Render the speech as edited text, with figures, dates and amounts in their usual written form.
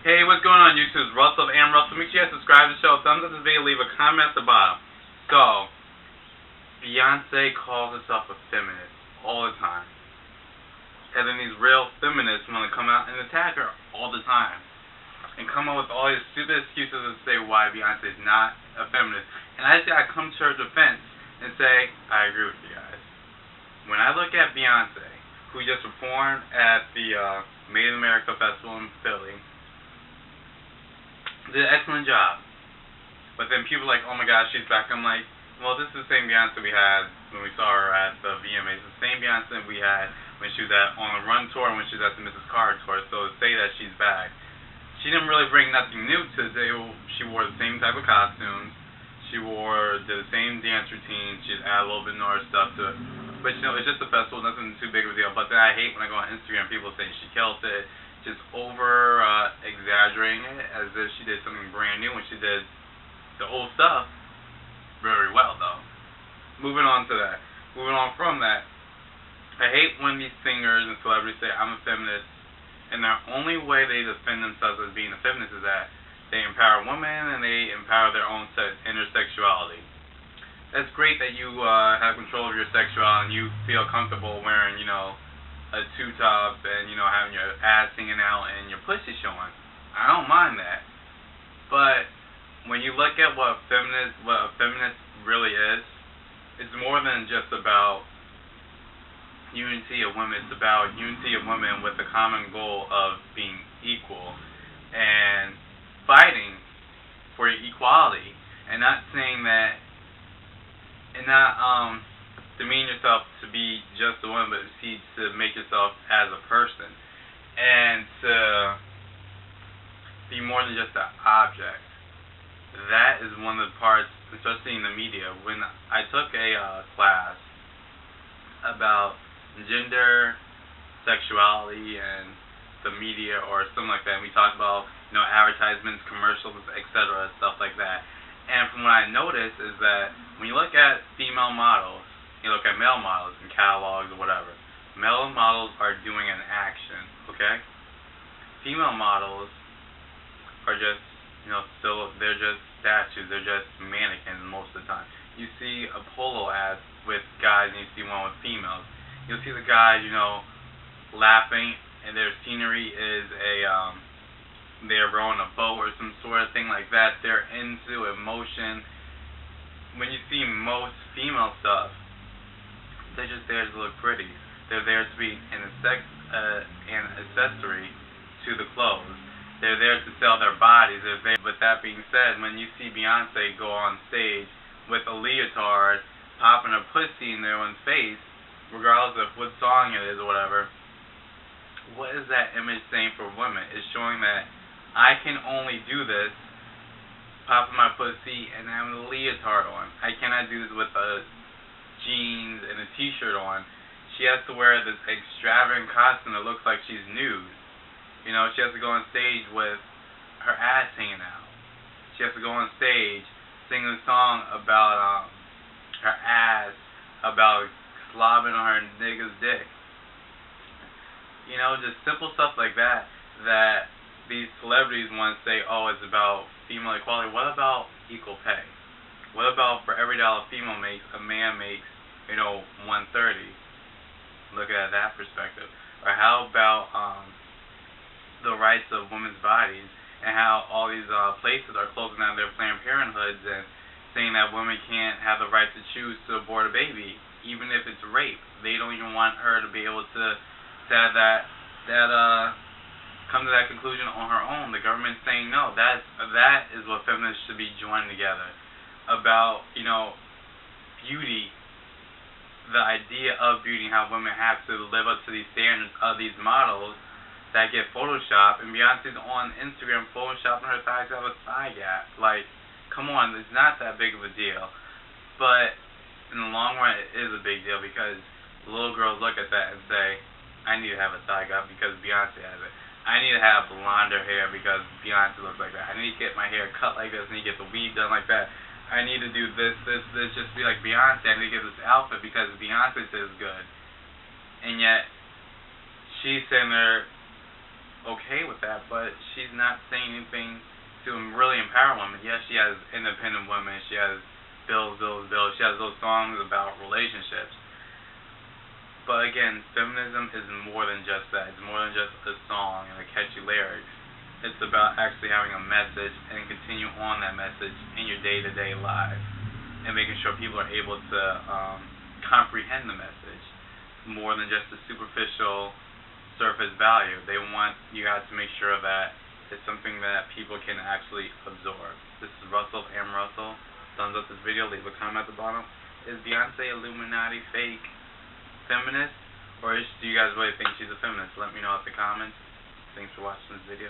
Hey, what's going on YouTube? It's Russell and Russell. Make sure you subscribe to the show, thumbs up this video, leave a comment at the bottom. So, Beyonce calls herself a feminist all the time. And then these real feminists want to come out and attack her all the time. And come up with all these stupid excuses to say why Beyonce is not a feminist. And I come to her defense and say, I agree with you guys. When I look at Beyonce, who just performed at the Made in America Festival in Philly, did an excellent job. But then people are like, oh my gosh, she's back. I'm like, well, this is the same Beyonce we had when we saw her at the VMAs. The same Beyonce we had when she was on the Run tour and when she was at the Mrs. Carter tour. So to say that she's back, she didn't really bring nothing new to the table. She wore the same type of costumes. She did the same dance routine. She just added a little bit more stuff to it. But you know, it's just a festival, nothing too big of a deal. But then I hate when I go on Instagram, people say she killed it, just over exaggerating it as if she did something brand new when she did the old stuff very well though. Moving on from that, I hate when these singers and celebrities say I'm a feminist, and the only way they defend themselves as being a feminist is that they empower women and they empower their own intersexuality. That's great that you have control of your sexuality and you feel comfortable wearing, you know, a two-top and, you know, having your ass hanging out and your pussy showing. I don't mind that. But when you look at what a feminist really is, it's more than just about unity of women. It's about unity of women with the common goal of being equal and fighting for equality, and not saying that, and not demean yourself to be just a woman, but to make yourself as a person and to be more than just an object. That is one of the parts, especially in the media. When I took a class about gender, sexuality, and the media or something like that, and we talked about, you know, advertisements, commercials, etc., stuff like that. And from what I noticed is that when you look at female models, you look at male models in catalogs or whatever, male models are doing an action, okay? Female models are just, you know, they're just statues, they're just mannequins most of the time. You see a polo ad with guys and you see one with females. You'll see the guys, you know, laughing, and their scenery is they're rowing a boat or some sort of thing like that. They're into emotion. When you see most female stuff, they're just there to look pretty. They're there to be an accessory to the clothes. They're there to sell their bodies. With that being said, when you see Beyonce go on stage with a leotard, popping a pussy in everyone's face, regardless of what song it is or whatever, what is that image saying for women? It's showing that I can only do this popping my pussy and having a leotard on. I cannot do this with a jeans and a t-shirt on. She has to wear this extravagant costume that looks like she's nude. You know, she has to go on stage with her ass hanging out. She has to go on stage singing a song about her ass, about slobbing on her nigga's dick. You know, just simple stuff like that, that these celebrities want to say, oh, it's about female equality. What about equal pay? What about for every dollar a female makes, a man makes, you know, $1.30? Look at that perspective. Or how about the rights of women's bodies, and how all these places are closing down their Planned Parenthoods and saying that women can't have the right to choose to abort a baby, even if it's rape. They don't even want her to be able to have come to that conclusion on her own. The government's saying no. That is what feminists should be joining together about, you know, beauty, the idea of beauty, how women have to live up to these standards of these models that get photoshopped, and Beyonce's on Instagram photoshopping her thighs to have a thigh gap. Like, come on, it's not that big of a deal. But in the long run, it is a big deal because little girls look at that and say, I need to have a thigh gap because Beyonce has it. I need to have blonder hair because Beyonce looks like that. I need to get my hair cut like this. I need to get the weave done like that. I need to do this, just be like Beyonce. I need to get this outfit because Beyonce says good. And yet, she's sitting there okay with that, but she's not saying anything to really empower women. Yes, she has independent women. She has bills. She has those songs about relationships. But again, feminism is more than just that. It's more than just a song and a catchy lyrics. It's about actually having a message and continue on that message in your day-to-day life and making sure people are able to comprehend the message more than just the superficial surface value. They want you guys to make sure that it's something that people can actually absorb. This is Russell, M. Russell. Thumbs up this video, leave a comment at the bottom. Is Beyonce Illuminati fake feminist, or do you guys really think she's a feminist? Let me know in the comments. Thanks for watching this video.